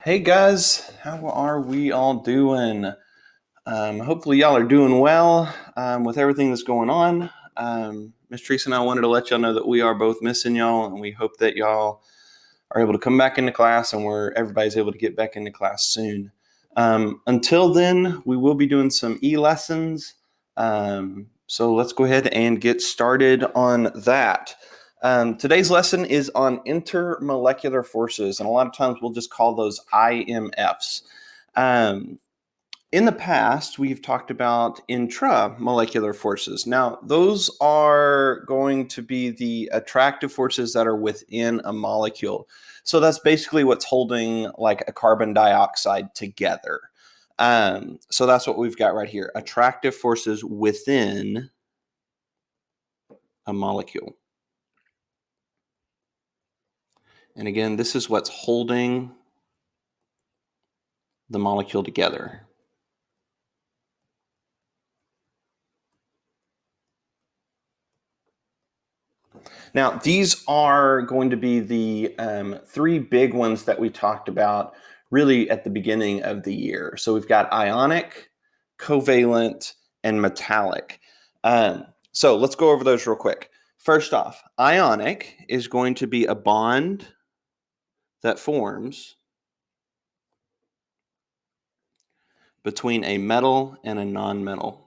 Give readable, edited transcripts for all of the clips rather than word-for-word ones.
Hey guys, how are we all doing? Hopefully y'all are doing well with everything that's going on. Miss Teresa and I wanted to let y'all know that we are both missing y'all, and we hope that y'all are able to come back into class and everybody's able to get back into class soon. Until then, we will be doing some e-lessons. So let's go ahead and get started on that. Today's lesson is on intermolecular forces, and a lot of times we'll just call those IMFs. In the past, we've talked about intramolecular forces. Now, those are going to be the attractive forces that are within a molecule. So that's basically what's holding like a carbon dioxide together. So that's what we've got right here, attractive forces within a molecule. And again, this is what's holding the molecule together. Now, these are going to be the three big ones that we talked about really at the beginning of the year. So we've got ionic, covalent, and metallic. So let's go over those real quick. First off, ionic is going to be a bond that forms between a metal and a nonmetal.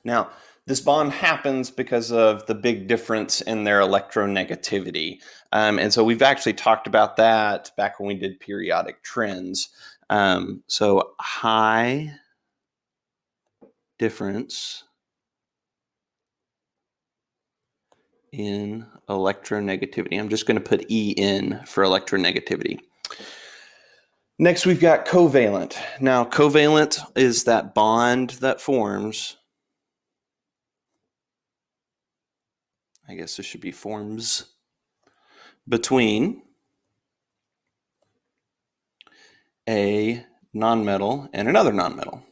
Now, this bond happens because of the big difference in their electronegativity. And so we've actually talked about that back when we did periodic trends. So high difference in electronegativity. I'm just going to put E in for electronegativity. Next, we've got covalent. Now, covalent is that bond that forms. I guess this should be forms between a nonmetal and another nonmetal,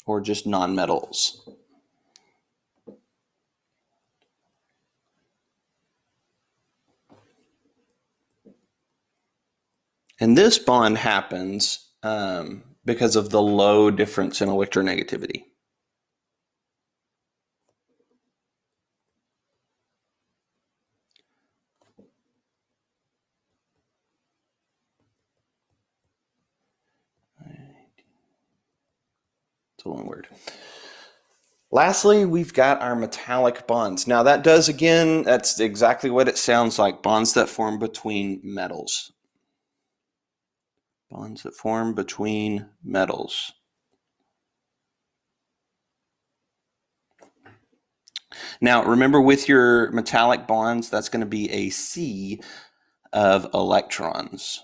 or just nonmetals. And this bond happens because of the low difference in electronegativity. It's a long word. Lastly, we've got our metallic bonds. Now that does, again, that's exactly what it sounds like, bonds that form between metals. Bonds that form between metals. Now, remember with your metallic bonds, that's going to be a sea of electrons.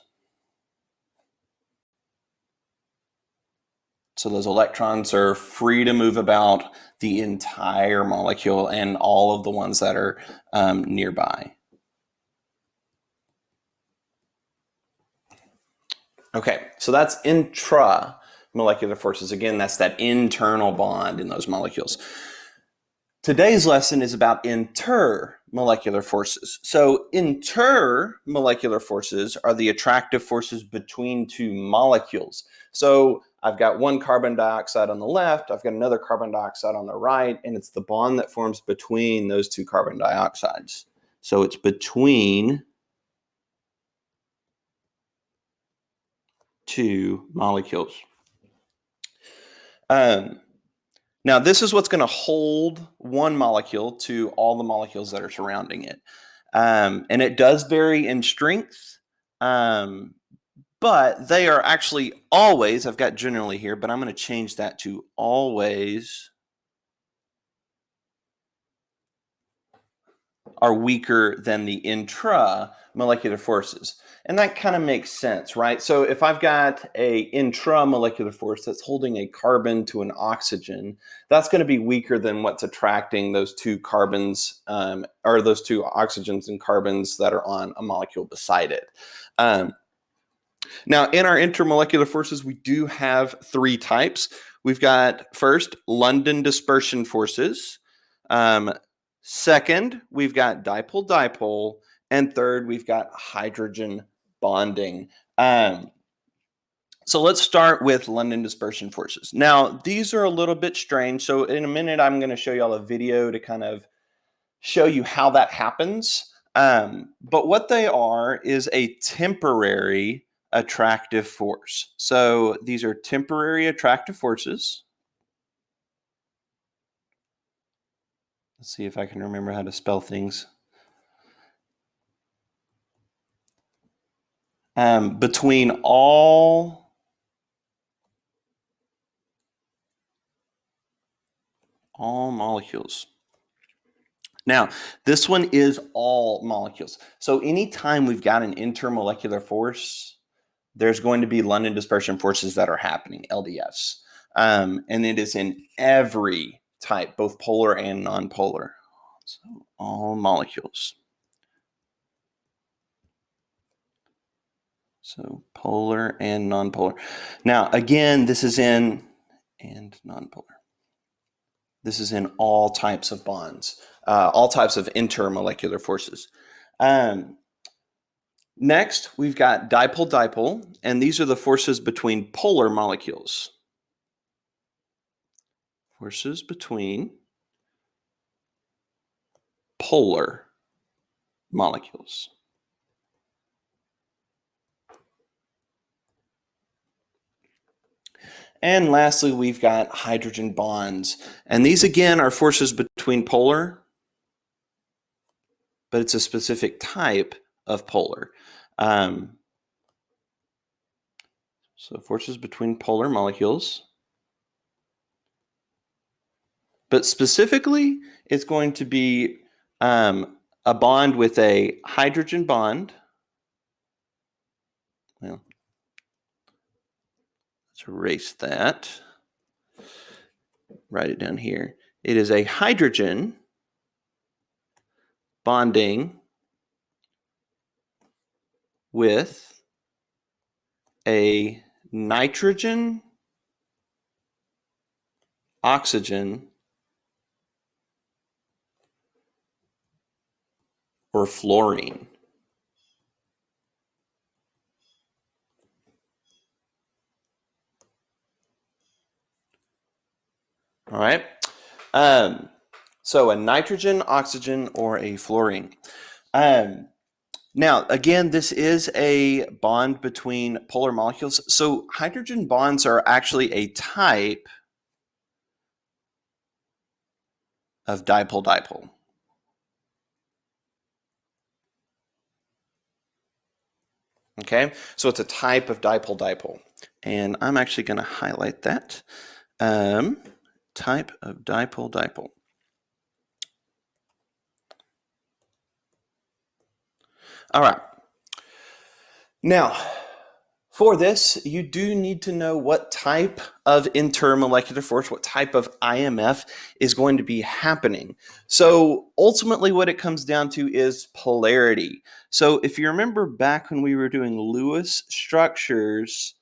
So those electrons are free to move about the entire molecule and all of the ones that are nearby. Okay, so that's intramolecular forces. Again, that's that internal bond in those molecules. Today's lesson is about intermolecular forces. So intermolecular forces are the attractive forces between two molecules. So I've got one carbon dioxide on the left, I've got another carbon dioxide on the right, and it's the bond that forms between those two carbon dioxides. So it's between two molecules. Now, this is what's going to hold one molecule to all the molecules that are surrounding it. And it does vary in strength, but they are actually always, I've got generally here, but I'm going to change that to always are weaker than the intramolecular forces. And that kind of makes sense, right? So if I've got a intramolecular force that's holding a carbon to an oxygen, that's going to be weaker than what's attracting those two carbons or those two oxygens and carbons that are on a molecule beside it. Now, in our intermolecular forces, we do have three types. We've got first London dispersion forces. Second, we've got dipole-dipole. And third, we've got hydrogen bonding. So let's start with London dispersion forces. Now, these are a little bit strange. So in a minute, I'm going to show y'all a video to kind of show you how that happens. But what they are is a temporary attractive force. So these are temporary attractive forces. Let's see if I can remember how to spell things. Between all molecules. Now, this one is all molecules. So anytime we've got an intermolecular force, there's going to be London dispersion forces that are happening, LDFs. And it is in every type, both polar and nonpolar. So all molecules. So polar and nonpolar. Now, again, this is in, and nonpolar. This is in all types of bonds, all types of intermolecular forces. Next, we've got dipole-dipole, and these are the forces between polar molecules. Forces between polar molecules. And lastly, we've got hydrogen bonds. And these, again, are forces between polar, but it's a specific type of polar. So forces between polar molecules. But specifically, it's going to be a bond with a hydrogen bond. Well, let's erase that. Write it down here. It is a hydrogen bonding with a nitrogen, oxygen, or fluorine. All right. So a nitrogen, oxygen, or a fluorine. Now, again, this is a bond between polar molecules. So hydrogen bonds are actually a type of dipole-dipole. Okay, so it's a type of dipole-dipole. And I'm actually going to highlight that. Type of dipole-dipole. All right. Now, for this, you do need to know what type of intermolecular force, what type of IMF is going to be happening. So ultimately what it comes down to is polarity. So if you remember back when we were doing Lewis structures,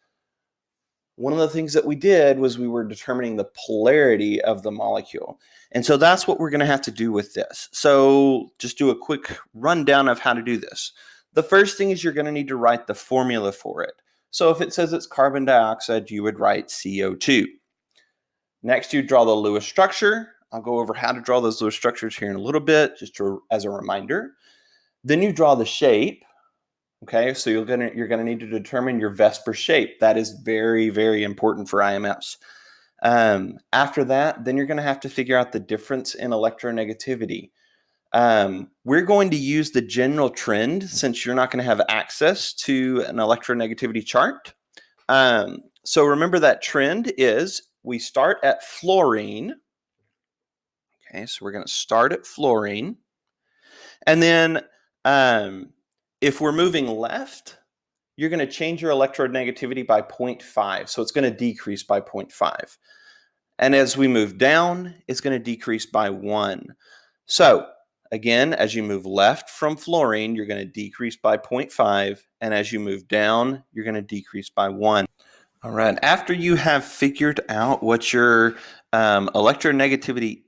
one of the things that we did was we were determining the polarity of the molecule. And so that's what we're going to have to do with this. So just do a quick rundown of how to do this. The first thing is you're going to need to write the formula for it. So if it says it's carbon dioxide, you would write CO2. Next, you draw the Lewis structure. I'll go over how to draw those Lewis structures here in a little bit, just as a reminder. Then you draw the shape. Okay, so you're gonna need to determine your VSEPR shape. That is very, very important for IMFs. After that, then you're going to have to figure out the difference in electronegativity. We're going to use the general trend since you're not going to have access to an electronegativity chart. So remember that trend is we start at fluorine. Okay, so we're going to start at fluorine. And then if we're moving left, you're going to change your electronegativity by 0.5. So it's going to decrease by 0.5. And as we move down, it's going to decrease by 1. So again, as you move left from fluorine, you're going to decrease by 0.5. And as you move down, you're going to decrease by 1. All right. After you have figured out what your electronegativity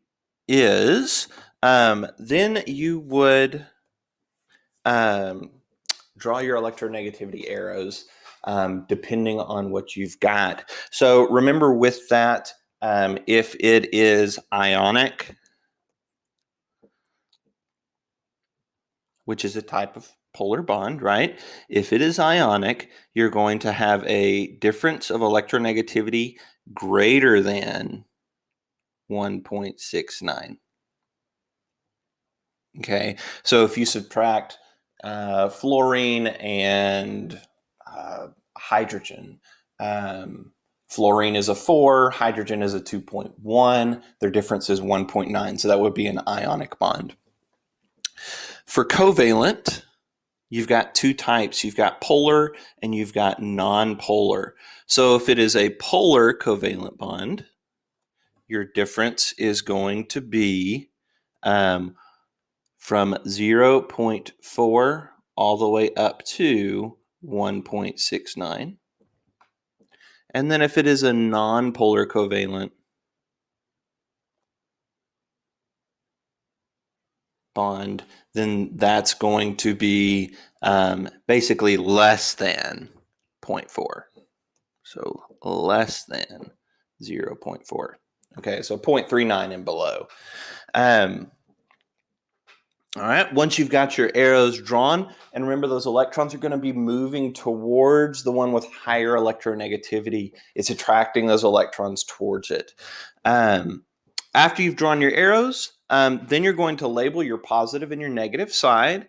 is, then you would draw your electronegativity arrows depending on what you've got. So remember with that, if it is ionic, which is a type of polar bond, right? If it is ionic, you're going to have a difference of electronegativity greater than 1.69. Okay, so if you subtract fluorine and hydrogen, fluorine is a 4, hydrogen is a 2.1, their difference is 1.9, so that would be an ionic bond. For covalent, you've got two types. You've got polar and you've got non-polar. So if it is a polar covalent bond, your difference is going to be from 0.4 all the way up to 1.69. And then if it is a non-polar covalent bond, then that's going to be basically less than 0.4. So less than 0.4. Okay, so 0.39 and below. All right, once you've got your arrows drawn, and remember those electrons are going to be moving towards the one with higher electronegativity. It's attracting those electrons towards it. After you've drawn your arrows, then you're going to label your positive and your negative side.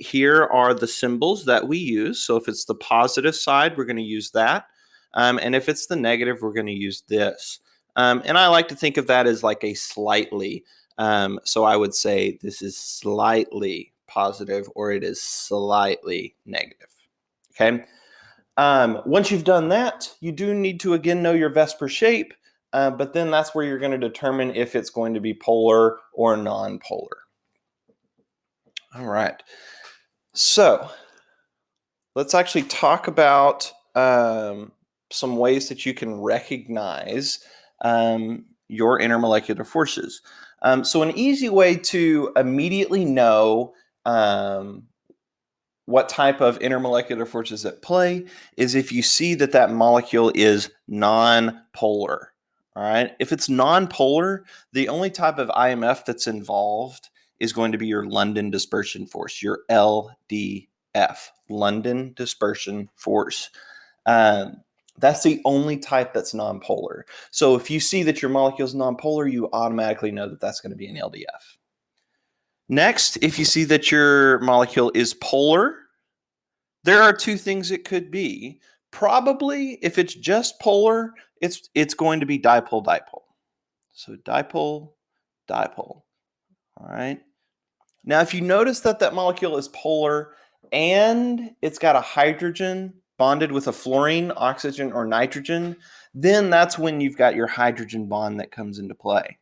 Here are the symbols that we use. So if it's the positive side, we're going to use that. And if it's the negative, we're going to use this. And I like to think of that as like a slightly. So I would say this is slightly positive or it is slightly negative. Okay. Once you've done that, you do need to again know your Vesper shape, but then that's where you're going to determine if it's going to be polar or non-polar. All right. So let's actually talk about some ways that you can recognize your intermolecular forces. So an easy way to immediately know what type of intermolecular force is at play is if you see that that molecule is non-polar. All right. If it's non-polar, the only type of IMF that's involved is going to be your London dispersion force, your LDF, London dispersion force. That's the only type that's nonpolar. So if you see that your molecule is nonpolar, you automatically know that that's going to be an LDF. Next, if you see that your molecule is polar, there are two things it could be. Probably, if it's just polar, it's going to be dipole-dipole. So dipole, dipole. All right. Now, if you notice that that molecule is polar and it's got a hydrogen bonded with a fluorine, oxygen, or nitrogen, then that's when you've got your hydrogen bond that comes into play.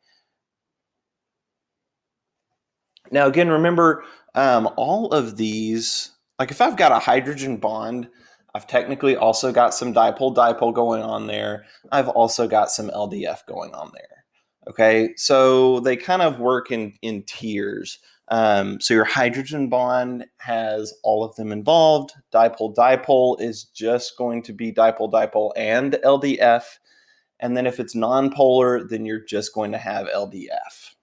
Now, again, remember all of these, like if I've got a hydrogen bond, I've technically also got some dipole-dipole going on there. I've also got some LDF going on there. Okay, so they kind of work in tiers. So your hydrogen bond has all of them involved. Dipole-dipole is just going to be dipole-dipole and LDF. And then if it's nonpolar, then you're just going to have LDF.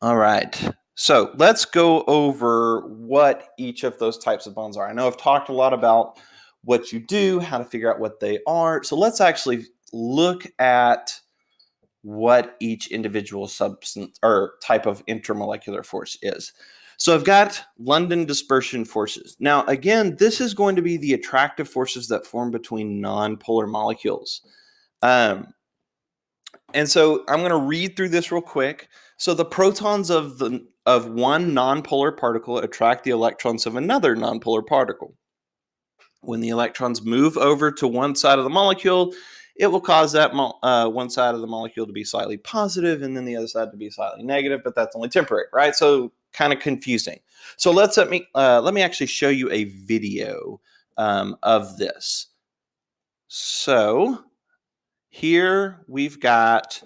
All right. So let's go over what each of those types of bonds are. I know I've talked a lot about what you do, how to figure out what they are. So let's actually look at what each individual substance or type of intermolecular force is. So I've got London dispersion forces. Now, again, this is going to be the attractive forces that form between nonpolar molecules. And so I'm going to read through this real quick. So the protons of one nonpolar particle attract the electrons of another nonpolar particle. When the electrons move over to one side of the molecule, it will cause that one side of the molecule to be slightly positive and then the other side to be slightly negative, but that's only temporary, right? So kind of confusing. So let me actually show you a video of this. So here we've got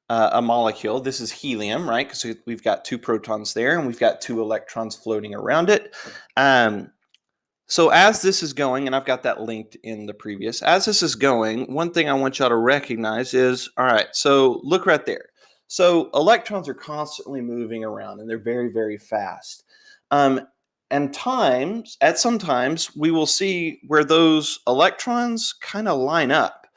a molecule. This is helium, right? Because we've got 2 protons there, and we've got 2 electrons floating around it. So as this is going, and I've got that linked in the previous, as this is going, one thing I want y'all to recognize is, all right, so look right there. So electrons are constantly moving around, and they're very, very fast. And sometimes we will see where those electrons kind of line up.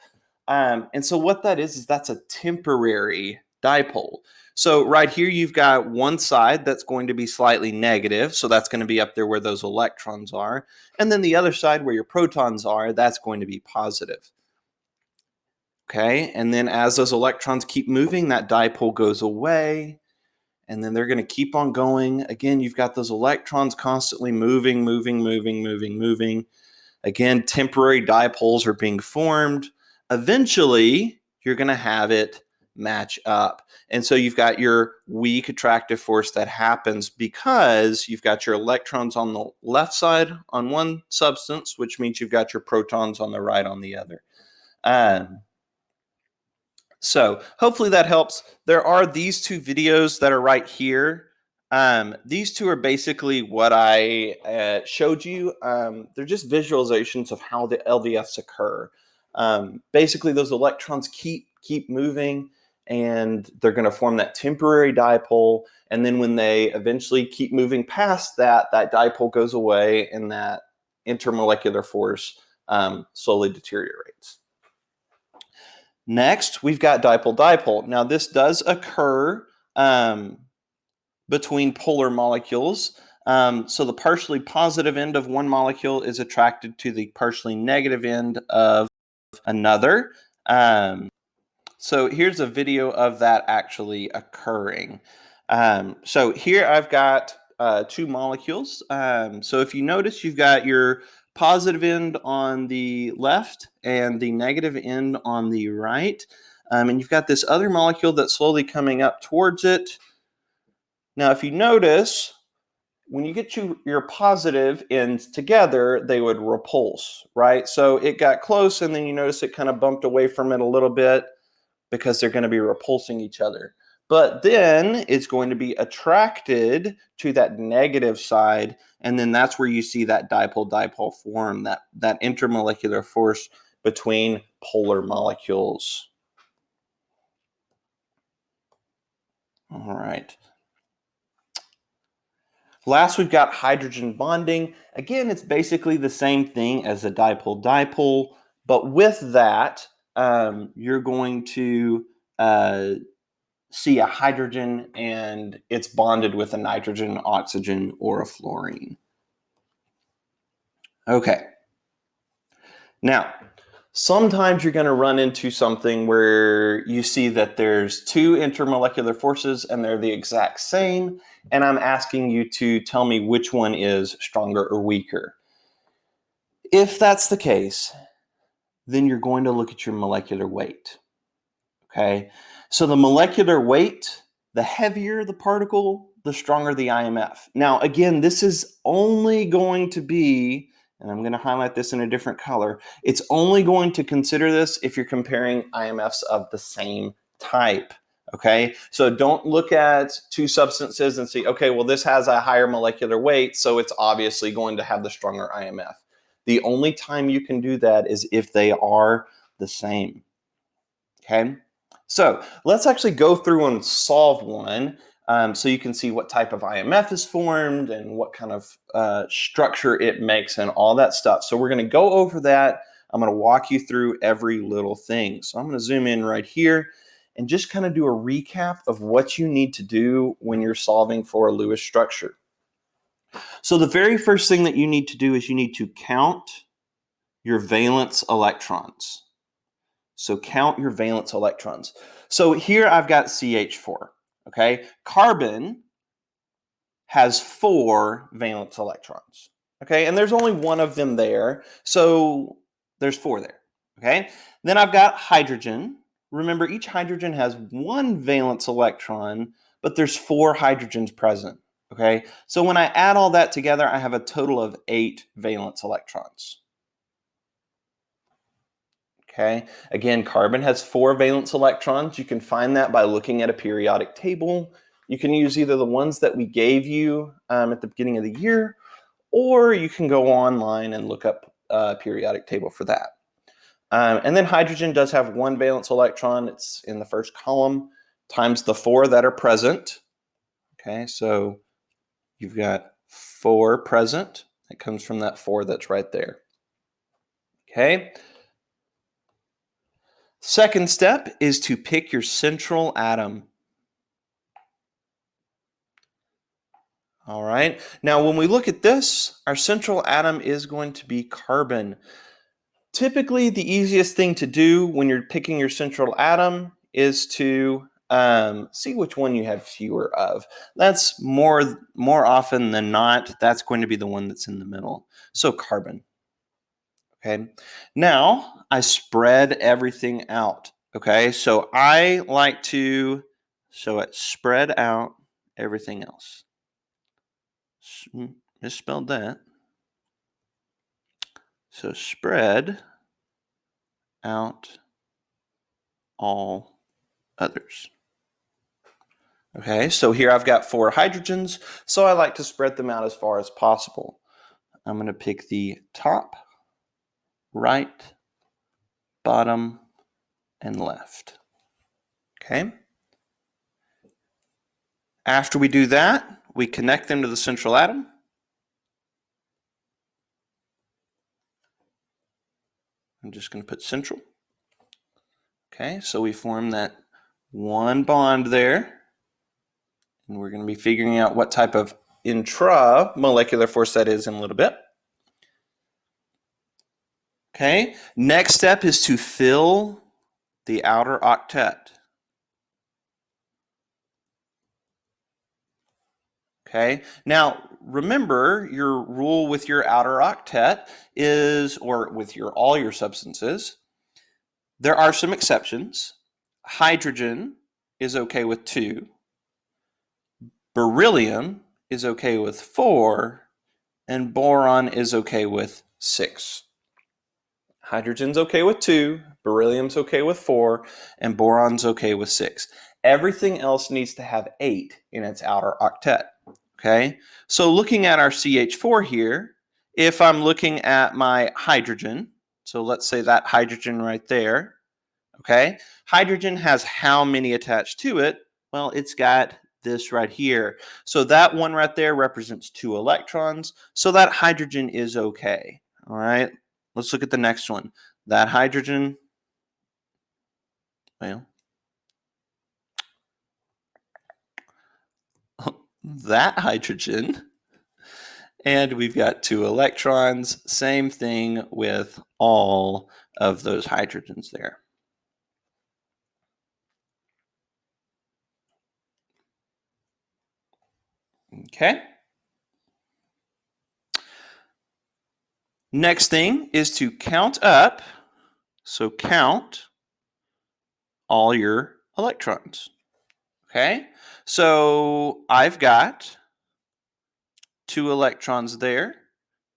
And so what that is that's a temporary dipole. So right here, you've got one side that's going to be slightly negative. So that's going to be up there where those electrons are. And then the other side where your protons are, that's going to be positive. Okay, and then as those electrons keep moving, that dipole goes away. And then they're going to keep on going. Again, you've got those electrons constantly moving. Again, temporary dipoles are being formed. Eventually, you're going to have it match up. And so you've got your weak attractive force that happens because you've got your electrons on the left side on one substance, which means you've got your protons on the right on the other. So hopefully that helps. There are these 2 videos that are right here. These 2 are basically what I showed you. They're just visualizations of how the LDFs occur. Basically, those electrons keep moving, and they're going to form that temporary dipole. And then when they eventually keep moving past that, that dipole goes away, and that intermolecular force slowly deteriorates. Next, we've got dipole-dipole. Now, this does occur between polar molecules. So the partially positive end of one molecule is attracted to the partially negative end of another. So here's a video of that actually occurring. So here I've got 2 molecules. So if you notice, you've got your positive end on the left and the negative end on the right. And you've got this other molecule that's slowly coming up towards it. Now, if you notice, when you get your positive ends together, they would repulse, right? So it got close, and then you notice it kind of bumped away from it a little bit because they're going to be repulsing each other. But then it's going to be attracted to that negative side, and then that's where you see that dipole-dipole form, that intermolecular force between polar molecules. All right. Last, we've got hydrogen bonding. Again, it's basically the same thing as a dipole-dipole, but with that, you're going to see a hydrogen, and it's bonded with a nitrogen, oxygen, or a fluorine. Okay. Now, sometimes you're going to run into something where you see that there's 2 intermolecular forces and they're the exact same, and I'm asking you to tell me which one is stronger or weaker. If that's the case, then you're going to look at your molecular weight. Okay, so the molecular weight, the heavier the particle, the stronger the IMF. Now, again, this is only going to be, and I'm going to highlight this in a different color, it's only going to consider this if you're comparing IMFs of the same type. Okay, so don't look at 2 substances and see, okay, well, this has a higher molecular weight, so it's obviously going to have the stronger IMF. The only time you can do that is if they are the same. Okay, so let's actually go through and solve one so you can see what type of IMF is formed and what kind of structure it makes and all that stuff. So we're going to go over that. I'm going to walk you through every little thing. So I'm going to zoom in right here and just kind of do a recap of what you need to do when you're solving for a Lewis structure. So the very first thing that you need to do is you need to count your valence electrons. So count your valence electrons. So here I've got CH4, okay? Carbon has 4 valence electrons, okay? And there's only one of them there, so there's 4 there, okay? Then I've got hydrogen. Remember, each hydrogen has 1 valence electron, but there's 4 hydrogens present, okay? So when I add all that together, I have a total of 8 valence electrons. Okay, again, carbon has 4 valence electrons. You can find that by looking at a periodic table. You can use either the ones that we gave you at the beginning of the year, or you can go online and look up a periodic table for that. And then hydrogen does have 1 valence electron. It's in the first column times the 4 that are present. Okay, so you've got 4 present. It comes from that 4 that's right there. Okay. Second step is to pick your central atom. All right. Now, when we look at this, our central atom is going to be carbon. Typically, the easiest thing to do when you're picking your central atom is to see which one you have fewer of. That's more often than not, that's going to be the one that's in the middle. So carbon. Okay. Now, I spread everything out. Okay. So I like to spread out everything else. Misspelled that. So spread out all others. Okay, so here I've got 4 hydrogens, so I like to spread them out as far as possible. I'm going to pick the top, right, bottom, and left. Okay. After we do that, we connect them to the central atom. I'm just going to put central. Okay, so we form that 1 bond there. And we're going to be figuring out what type of intramolecular force that is in a little bit. Okay, next step is to fill the outer octet. Okay, now remember your rule with your outer octet is, or with all your substances, there are some exceptions. Hydrogen is okay with 2. Beryllium is okay with 4. And boron is okay with 6. Hydrogen's okay with 2, beryllium's okay with 4, and boron's okay with 6. Everything else needs to have 8 in its outer octet. Okay, so looking at our CH4 here, if I'm looking at my hydrogen, so let's say that hydrogen right there, okay, hydrogen has how many attached to it? Well, it's got this right here. So that one right there represents 2 electrons, so that hydrogen is okay. All right, let's look at the next one. That hydrogen, well, that hydrogen, and we've got 2 electrons. Same thing with all of those hydrogens there. Okay. Next thing is to count up. So count all your electrons. Okay. So I've got 2 electrons there,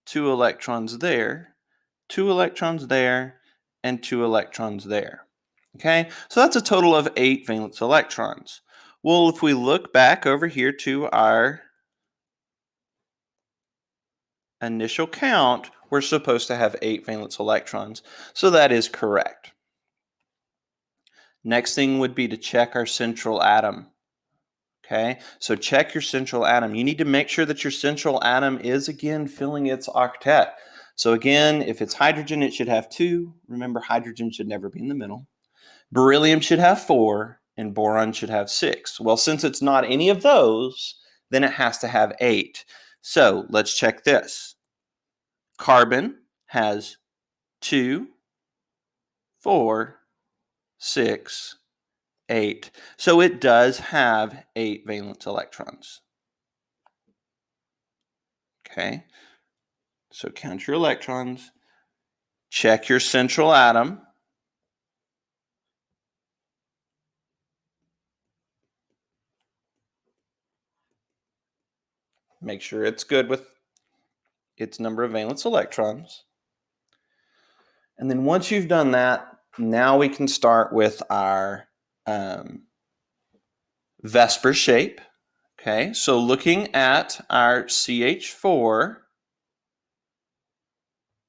2 electrons there, 2 electrons there, and 2 electrons there. Okay, so that's a total of 8 valence electrons. Well, if we look back over here to our initial count, we're supposed to have 8 valence electrons. So that is correct. Next thing would be to check our central atom. Okay, so check your central atom. You need to make sure that your central atom is, again, filling its octet. So again, if it's hydrogen, it should have 2. Remember, hydrogen should never be in the middle. Beryllium should have 4, and boron should have 6. Well, since it's not any of those, then it has to have 8. So let's check this. Carbon has 2, 4, 6, 8. So it does have 8 valence electrons. Okay, so count your electrons, check your central atom. Make sure it's good with its number of valence electrons. And then once you've done that, now we can start with our Vesper shape. Okay, so looking at our CH4,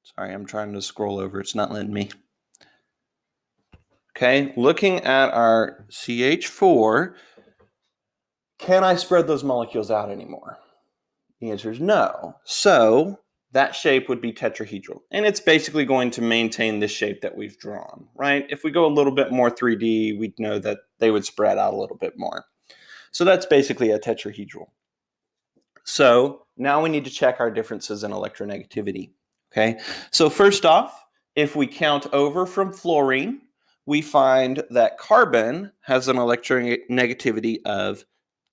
sorry, I'm trying to scroll over, it's not letting me. Okay, looking at our CH4, can I spread those molecules out anymore? The answer is no. So that shape would be tetrahedral, and it's basically going to maintain this shape that we've drawn, right? If we go a little bit more 3D, we'd know that they would spread out a little bit more. So that's basically a tetrahedral. So now we need to check our differences in electronegativity. Okay, so first off, if we count over from fluorine, we find that carbon has an electronegativity of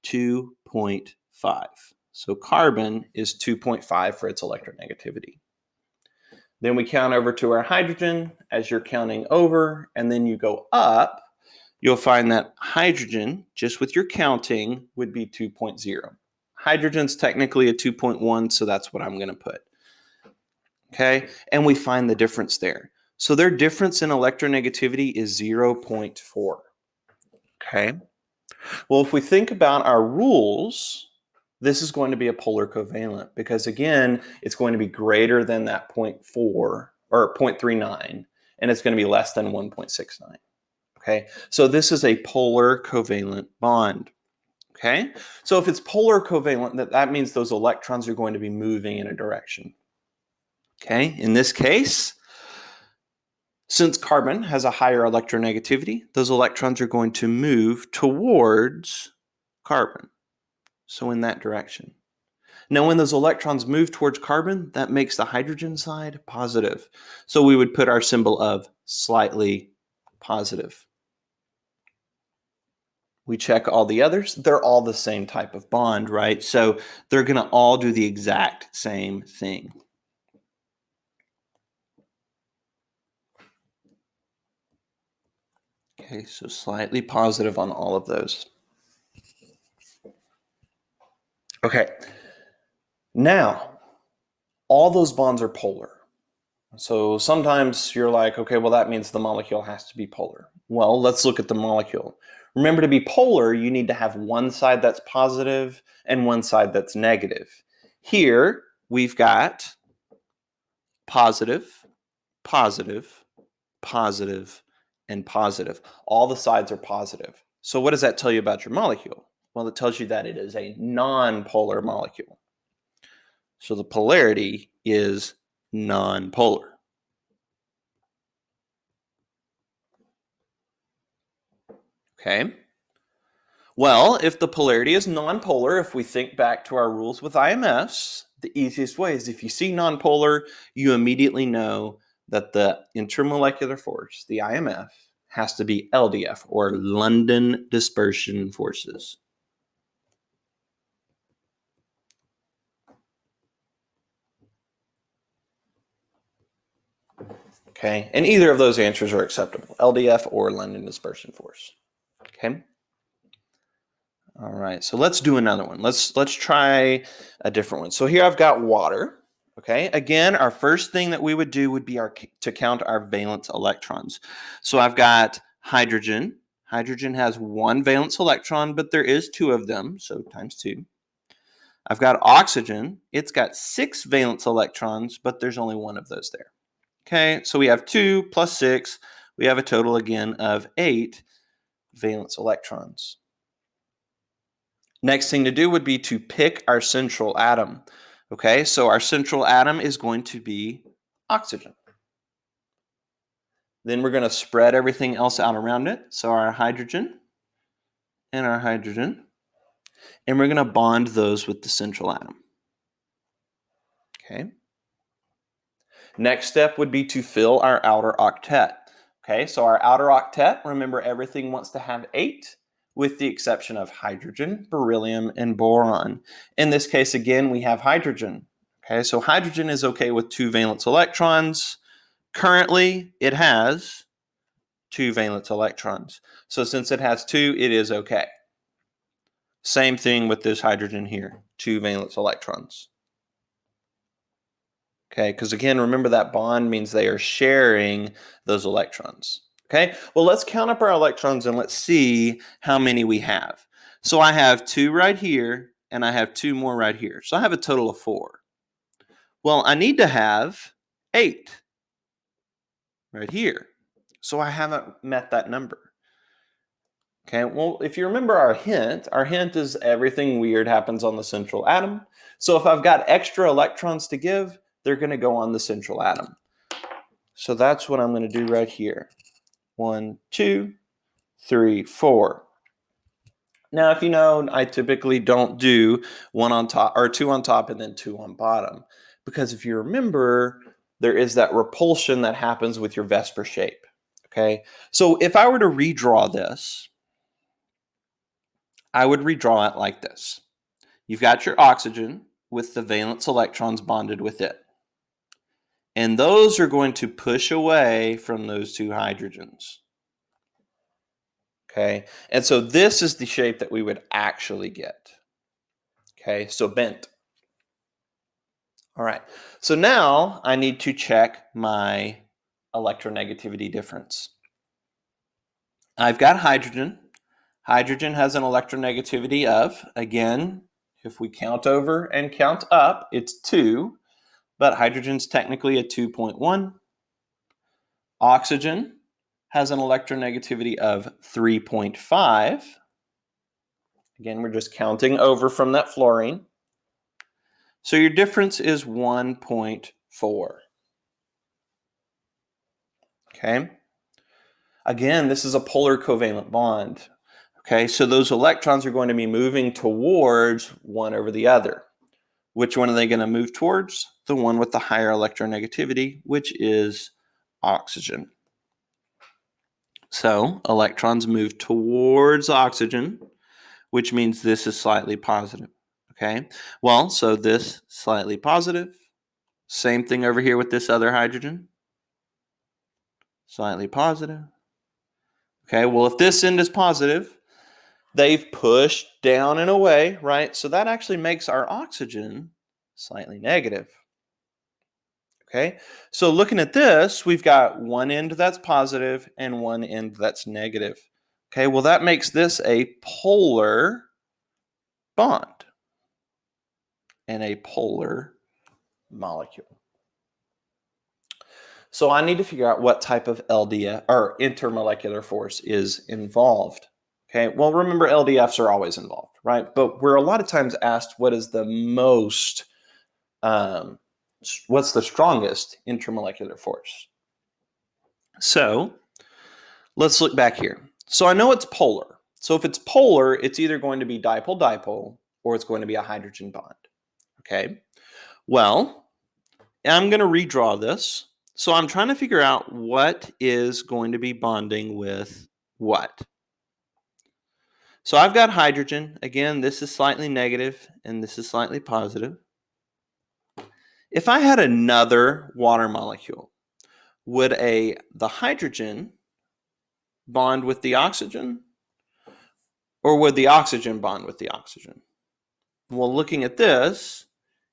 2.5. So carbon is 2.5 for its electronegativity. Then we count over to our hydrogen as you're counting over, and then you go up, you'll find that hydrogen, just with your counting, would be 2.0. Hydrogen's technically a 2.1, so that's what I'm going to put. Okay, and we find the difference there. So their difference in electronegativity is 0.4. Okay, well, if we think about our rules, this is going to be a polar covalent because, again, it's going to be greater than that 0.4 or 0.39, and it's going to be less than 1.69. Okay, so this is a polar covalent bond. Okay, so if it's polar covalent, that means those electrons are going to be moving in a direction. Okay, in this case, since carbon has a higher electronegativity, those electrons are going to move towards carbon. So in that direction. Now, when those electrons move towards carbon, that makes the hydrogen side positive. So we would put our symbol of slightly positive. We check all the others. They're all the same type of bond, right? So they're going to all do the exact same thing. Okay, so slightly positive on all of those. Okay, now all those bonds are polar. So sometimes you're like, okay, well, that means the molecule has to be polar. Well, let's look at the molecule. Remember, to be polar, you need to have one side that's positive and one side that's negative. Here, we've got positive, positive, positive, and positive. All the sides are positive. So what does that tell you about your molecule? Well, it tells you that it is a non-polar molecule. So the polarity is non-polar. Okay. Well, if the polarity is nonpolar, if we think back to our rules with IMFs, the easiest way is if you see nonpolar, you immediately know that the intermolecular force, the IMF, has to be LDF, or London dispersion forces. Okay, and either of those answers are acceptable, LDF or London dispersion force. Okay. All right, so let's do another one. Let's try a different one. So here I've got water. Okay, again, our first thing that we would do would be to count our valence electrons. So I've got hydrogen. Hydrogen has one valence electron, but there is two of them, so times two. I've got oxygen. It's got 6 valence electrons, but there's only one of those there. Okay, so we have 2 plus 6. We have a total, again, of 8 valence electrons. Next thing to do would be to pick our central atom. Okay, so our central atom is going to be oxygen. Then we're going to spread everything else out around it. So our hydrogen and our hydrogen. And we're going to bond those with the central atom. Okay. Next step would be to fill our outer octet. Okay, so our outer octet, remember, everything wants to have 8, with the exception of hydrogen, beryllium, and boron. In this case, again, we have hydrogen. Okay, so hydrogen is okay with 2 valence electrons. Currently, it has 2 valence electrons. So since it has 2, it is okay. Same thing with this hydrogen here, 2 valence electrons. Okay, because again, remember that bond means they are sharing those electrons. Okay, well, let's count up our electrons and let's see how many we have. So I have 2 right here, and I have 2 more right here. So I have a total of 4. Well, I need to have 8 right here. So I haven't met that number. Okay, well, if you remember our hint is everything weird happens on the central atom. So if I've got extra electrons to give, they're going to go on the central atom. So that's what I'm going to do right here. 1, 2, 3, 4. Now, if you know, I typically don't do 1 on top or 2 on top and then 2 on bottom, because if you remember, there is that repulsion that happens with your Vesper shape. Okay, so if I were to redraw this, I would redraw it like this. You've got your oxygen with the valence electrons bonded with it. And those are going to push away from those 2 hydrogens. Okay, and so this is the shape that we would actually get. Okay, so bent. All right, so now I need to check my electronegativity difference. I've got hydrogen. Hydrogen has an electronegativity of, again, if we count over and count up, it's 2, but hydrogen's technically a 2.1. Oxygen has an electronegativity of 3.5. Again, we're just counting over from that fluorine. So your difference is 1.4. Okay. Again, this is a polar covalent bond. Okay, so those electrons are going to be moving towards one over the other. Which one are they going to move towards? The one with the higher electronegativity, which is oxygen. So electrons move towards oxygen, which means this is slightly positive. Okay, well, so this slightly positive. Same thing over here with this other hydrogen. Slightly positive. Okay, well, if this end is positive, they've pushed down and away, right? So that actually makes our oxygen slightly negative. Okay, so looking at this, we've got one end that's positive and one end that's negative. Okay, well, that makes this a polar bond and a polar molecule. So I need to figure out what type of LDF or intermolecular force is involved. Okay, well, remember LDFs are always involved, right? But we're a lot of times asked what is the most, what's the strongest intermolecular force? So let's look back here. So I know it's polar. So if it's polar, it's either going to be dipole-dipole or it's going to be a hydrogen bond. Okay, well, I'm going to redraw this. So I'm trying to figure out what is going to be bonding with what. So I've got hydrogen. Again, this is slightly negative and this is slightly positive. If I had another water molecule, would the hydrogen bond with the oxygen? Or would the oxygen bond with the oxygen? Well, looking at this,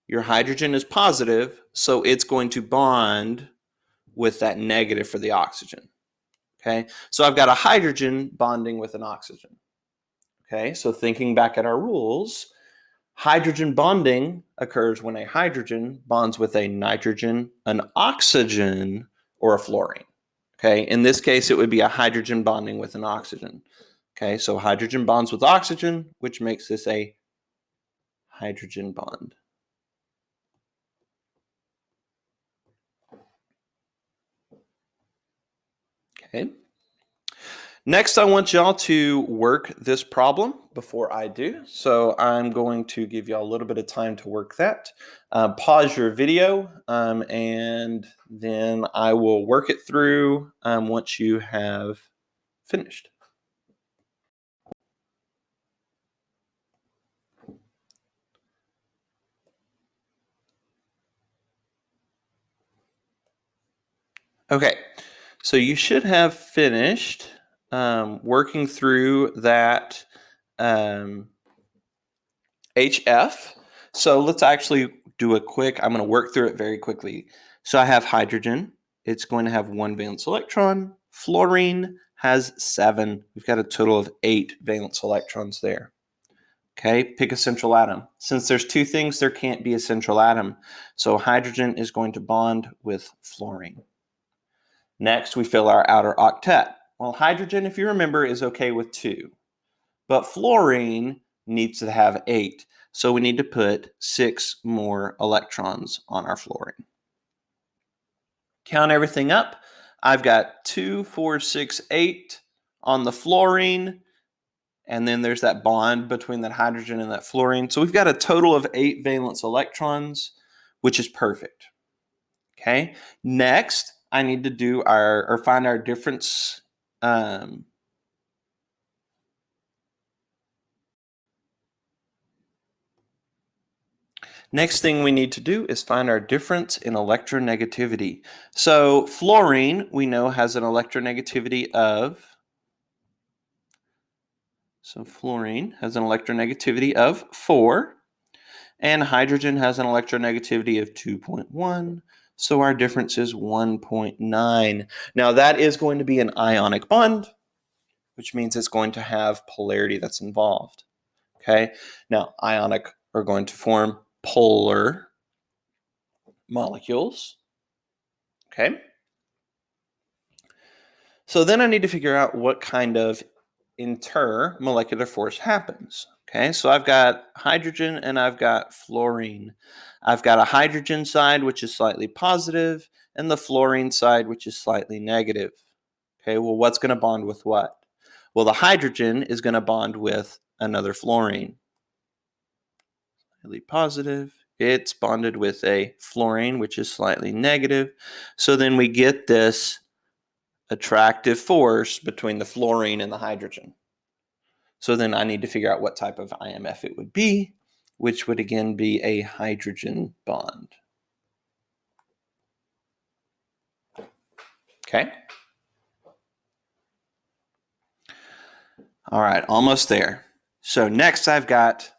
your hydrogen is positive, so it's going to bond with that negative for the oxygen. Okay, so I've got a hydrogen bonding with an oxygen. Okay, so thinking back at our rules, hydrogen bonding occurs when a hydrogen bonds with a nitrogen, an oxygen, or a fluorine. Okay, in this case, it would be a hydrogen bonding with an oxygen. Okay, so hydrogen bonds with oxygen, which makes this a hydrogen bond. Okay. Next, I want y'all to work this problem before I do. So I'm going to give y'all a little bit of time to work that. Pause your video and then I will work it through once you have finished. Okay, so you should have finished working through that HF. So let's actually do a quick, I'm going to work through it very quickly. So I have hydrogen. It's going to have one valence electron, Fluorine has 7. We've got a total of 8 valence electrons there. Okay, pick a central atom. Since there's 2 things, there can't be a central atom. So hydrogen is going to bond with fluorine. Next, we fill our outer octet. Well, hydrogen, if you remember, is okay with 2. But fluorine needs to have 8. So we need to put 6 more electrons on our fluorine. Count everything up. I've got 2, 4, 6, 8 on the fluorine. And then there's that bond between that hydrogen and that fluorine. So we've got a total of 8 valence electrons, which is perfect. Okay. Next, I need to do find our difference. Next thing we need to do is find our difference in electronegativity. So fluorine, we know, has an electronegativity of 4, and hydrogen has an electronegativity of 2.1. So our difference is 1.9. Now that is going to be an ionic bond, which means it's going to have polarity that's involved. Okay. Now ionic are going to form polar molecules. Okay. So then I need to figure out what kind of intermolecular force happens. Okay, so I've got hydrogen and I've got fluorine. I've got a hydrogen side, which is slightly positive, and the fluorine side, which is slightly negative. Okay, well, what's going to bond with what? Well, the hydrogen is going to bond with another fluorine. Slightly positive. It's bonded with a fluorine, which is slightly negative. So then we get this attractive force between the fluorine and the hydrogen. So then I need to figure out what type of IMF it would be, which would again be a hydrogen bond. Okay. All right, almost there. So next I've got,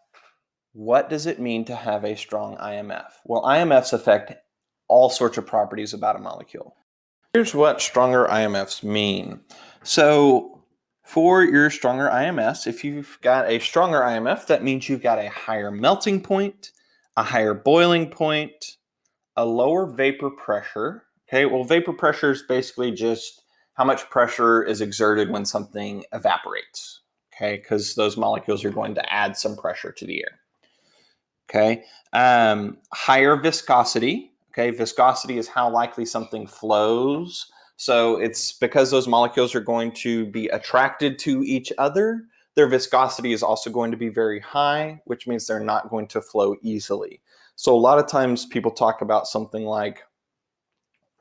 what does it mean to have a strong IMF? Well, IMFs affect all sorts of properties about a molecule. Here's what stronger IMFs mean. So for your stronger IMFs, if you've got a stronger IMF, that means you've got a higher melting point, a higher boiling point, a lower vapor pressure. Okay, well, vapor pressure is basically just how much pressure is exerted when something evaporates. Okay, because those molecules are going to add some pressure to the air. Okay, higher viscosity. Okay, viscosity is how likely something flows. So it's because those molecules are going to be attracted to each other, their viscosity is also going to be very high, which means they're not going to flow easily. So a lot of times people talk about something like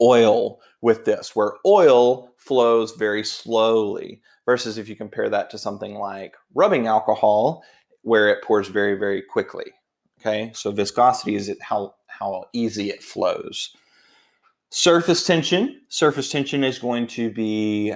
oil with this, where oil flows very slowly, versus if you compare that to something like rubbing alcohol, where it pours very, very quickly. Okay, so viscosity is how easy it flows. Surface tension. Surface tension is going to be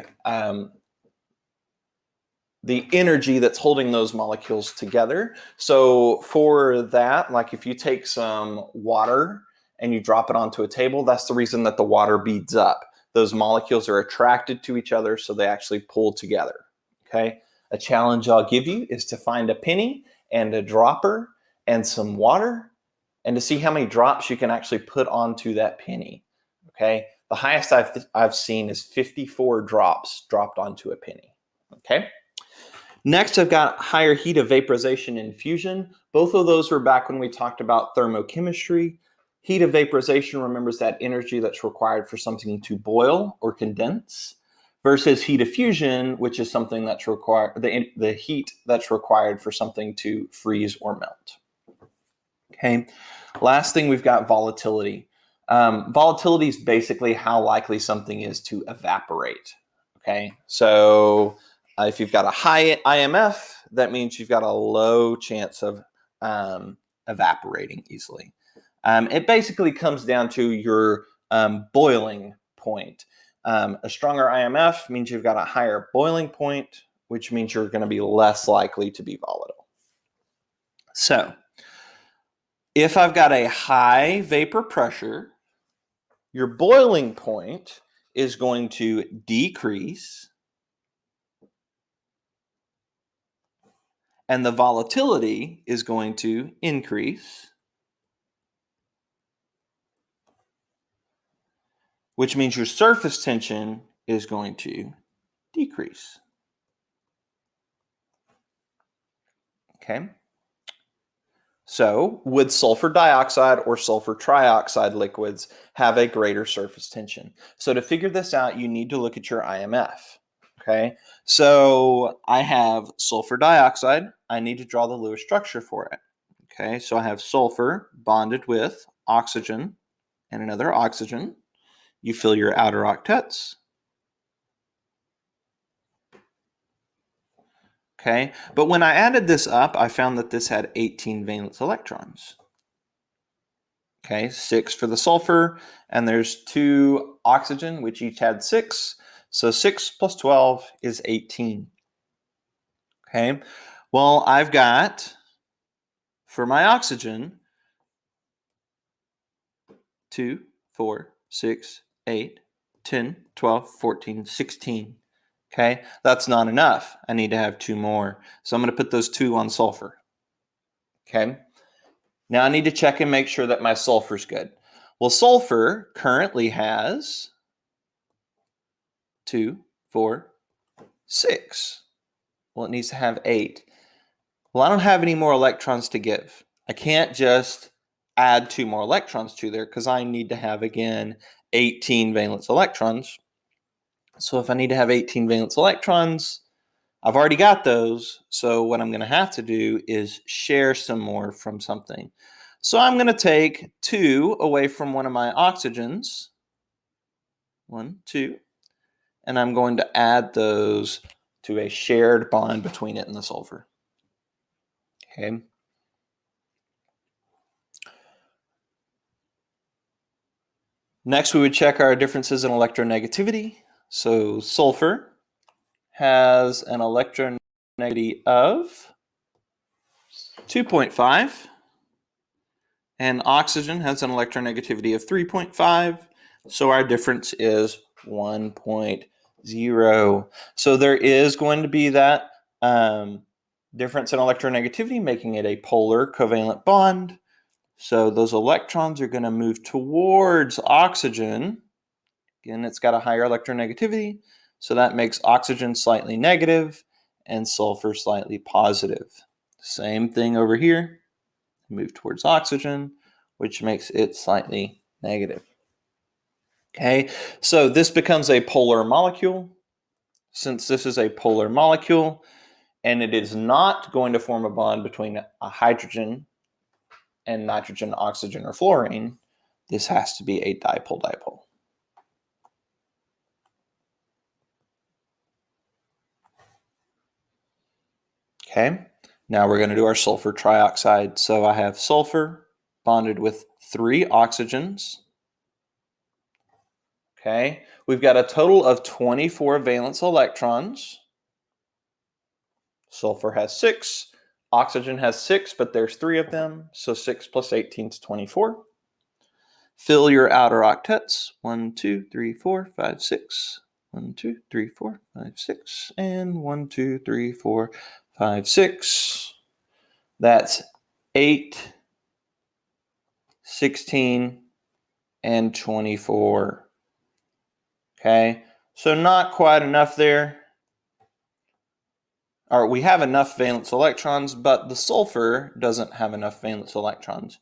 the energy that's holding those molecules together. So for that, like if you take some water and you drop it onto a table, that's the reason that the water beads up. Those molecules are attracted to each other, so they actually pull together. Okay. A challenge I'll give you is to find a penny and a dropper and some water, and to see how many drops you can actually put onto that penny. Okay. The highest I've seen is 54 drops dropped onto a penny. Okay. Next, I've got higher heat of vaporization and fusion. Both of those were back when we talked about thermochemistry. Heat of vaporization remembers that energy that's required for something to boil or condense, versus heat of fusion, which is something that's required, the heat that's required for something to freeze or melt. Okay. Last thing, we've got volatility. Volatility is basically how likely something is to evaporate. Okay. So if you've got a high IMF, that means you've got a low chance of evaporating easily. It basically comes down to your boiling point. A stronger IMF means you've got a higher boiling point, which means you're going to be less likely to be volatile. So if I've got a high vapor pressure, your boiling point is going to decrease, and the volatility is going to increase, which means your surface tension is going to decrease. Okay? So, would sulfur dioxide or sulfur trioxide liquids have a greater surface tension? So, to figure this out, you need to look at your IMF. Okay, so I have sulfur dioxide. I need to draw the Lewis structure for it. Okay, so I have sulfur bonded with oxygen and another oxygen. You fill your outer octets. Okay, but when I added this up, I found that this had 18 valence electrons. Okay, 6 for the sulfur, and there's 2 oxygen, which each had 6. So 6 plus 12 is 18. Okay, well, I've got, for my oxygen, 2, 4, 6, 8, 10, 12, 14, 16. Okay, that's not enough. I need to have 2 more. So I'm going to put those 2 on sulfur. Okay, now I need to check and make sure that my sulfur's good. Well, sulfur currently has 2, 4, 6. Well, it needs to have 8. Well, I don't have any more electrons to give. I can't just add 2 more electrons to there because I need to have, again, 18 valence electrons. So if I need to have 18 valence electrons, I've already got those. So what I'm going to have to do is share some more from something. So I'm going to take 2 away from one of my oxygens. 1, 2. And I'm going to add those to a shared bond between it and the sulfur. Okay. Next, we would check our differences in electronegativity. So sulfur has an electronegativity of 2.5, and oxygen has an electronegativity of 3.5. So our difference is 1.0. So there is going to be that difference in electronegativity, making it a polar covalent bond. So those electrons are going to move towards oxygen. Again, it's got a higher electronegativity, so that makes oxygen slightly negative and sulfur slightly positive. Same thing over here. Move towards oxygen, which makes it slightly negative. Okay, so this becomes a polar molecule. Since this is a polar molecule, and it is not going to form a bond between a hydrogen and nitrogen, oxygen, or fluorine, this has to be a dipole-dipole. Okay, now we're going to do our sulfur trioxide. So I have sulfur bonded with 3 oxygens. Okay, we've got a total of 24 valence electrons. Sulfur has 6. Oxygen has 6, but there's 3 of them. So 6 plus 18 is 24. Fill your outer octets. 1, 2, 3, 4, 5, 6. 1, 2, 3, 4, 5, 6. And 1, 2, 3, 4, 5, 6. That's 8, 16, and 24. Okay, so not quite enough there. Or we have enough valence electrons, but the sulfur doesn't have enough valence electrons.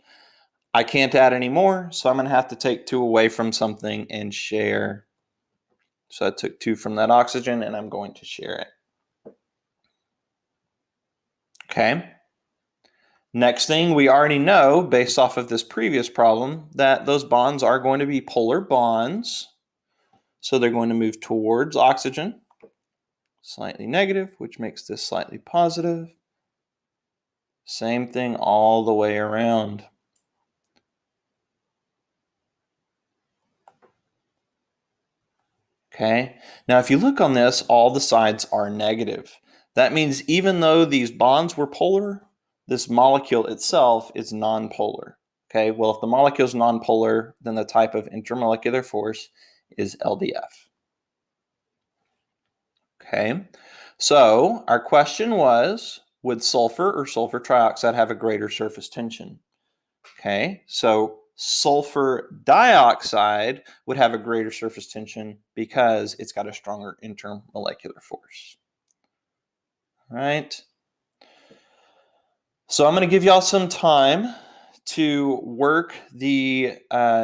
I can't add any more, so I'm going to have to take 2 away from something and share. So I took 2 from that oxygen, and I'm going to share it. Okay. Next thing, we already know, based off of this previous problem, that those bonds are going to be polar bonds. So they're going to move towards oxygen, slightly negative, which makes this slightly positive. Same thing all the way around. Okay, now if you look on this, all the sides are negative. That means even though these bonds were polar, this molecule itself is nonpolar. Okay, well, if the molecule is nonpolar, then the type of intermolecular force is LDF. Okay, so our question was, would sulfur or sulfur trioxide have a greater surface tension? Okay, so sulfur dioxide would have a greater surface tension because it's got a stronger intermolecular force. All right. So I'm going to give y'all some time to work the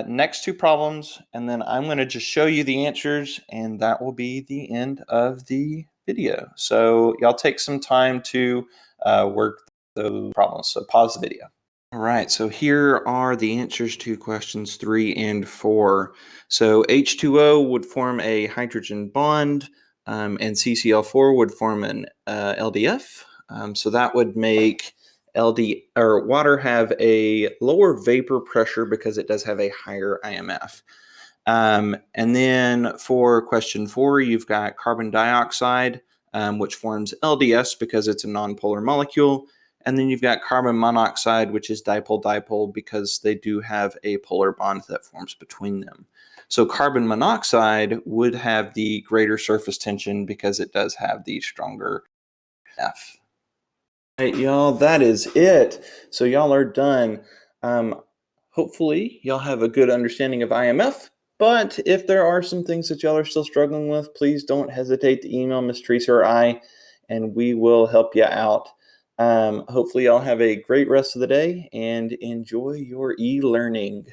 next two problems, and then I'm going to just show you the answers, and that will be the end of the video. So y'all take some time to work those problems. So pause the video. All right, so here are the answers to questions 3 and 4. So H2O would form a hydrogen bond, and CCl4 would form an LDF. So that would make water have a lower vapor pressure because it does have a higher IMF. And then for question 4, you've got carbon dioxide, which forms LDS because it's a nonpolar molecule. And then you've got carbon monoxide, which is dipole-dipole because they do have a polar bond that forms between them. So carbon monoxide would have the greater surface tension because it does have the stronger F. All right, y'all, that is it. So y'all are done. Hopefully, y'all have a good understanding of IMF. But if there are some things that y'all are still struggling with, please don't hesitate to email Miss Teresa or I, and we will help you out. Hopefully, y'all have a great rest of the day and enjoy your e-learning.